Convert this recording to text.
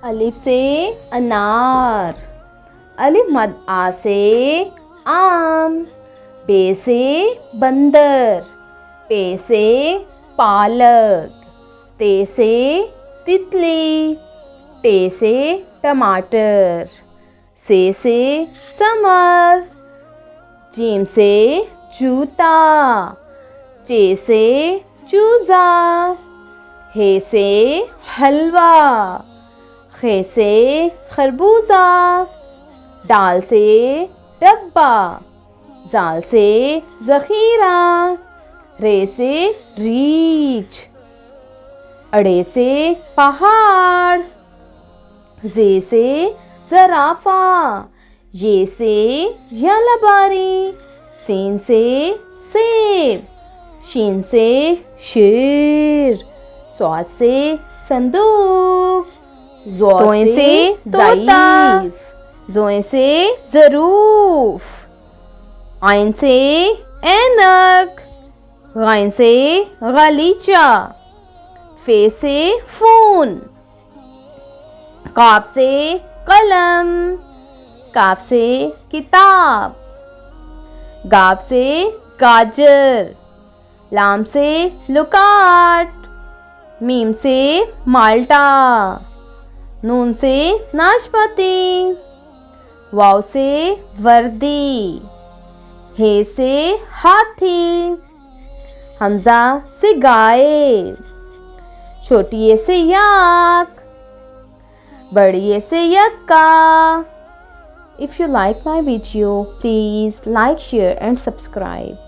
अलिफ से अनार, अलिफ मद आ से आम, बे से बंदर, पे से पालक, ते से तितली, टे से टमाटर, से समर, जीम से जूता, चे से चूज़ा, हे से हलवा, खे से खरबूजा, डाल से डब्बा, जाल से ज़ख़ीरा, रे से रीछ, अड़े से पहाड़, जे से ज़राफ़ा, ये से यलबारी, सीन से सेब, शीन से शेर, स्वाद से संदूक, ज़ोए से तोता, ज़ोए से ज़रूफ, आइन से ऐनक, गाइन से गलीचा, फे से फ़ोन, काफ से कलम, काफ से किताब, गाब से गाजर, लाम से लुकाट, मीम से माल्टा, नून से नाशपाती, वाव से वर्दी, हे से हाथी, हमज़ा से गाय, छोटी ए से याक, बड़ी ए से यक्का। If you like my video, please like, share and subscribe.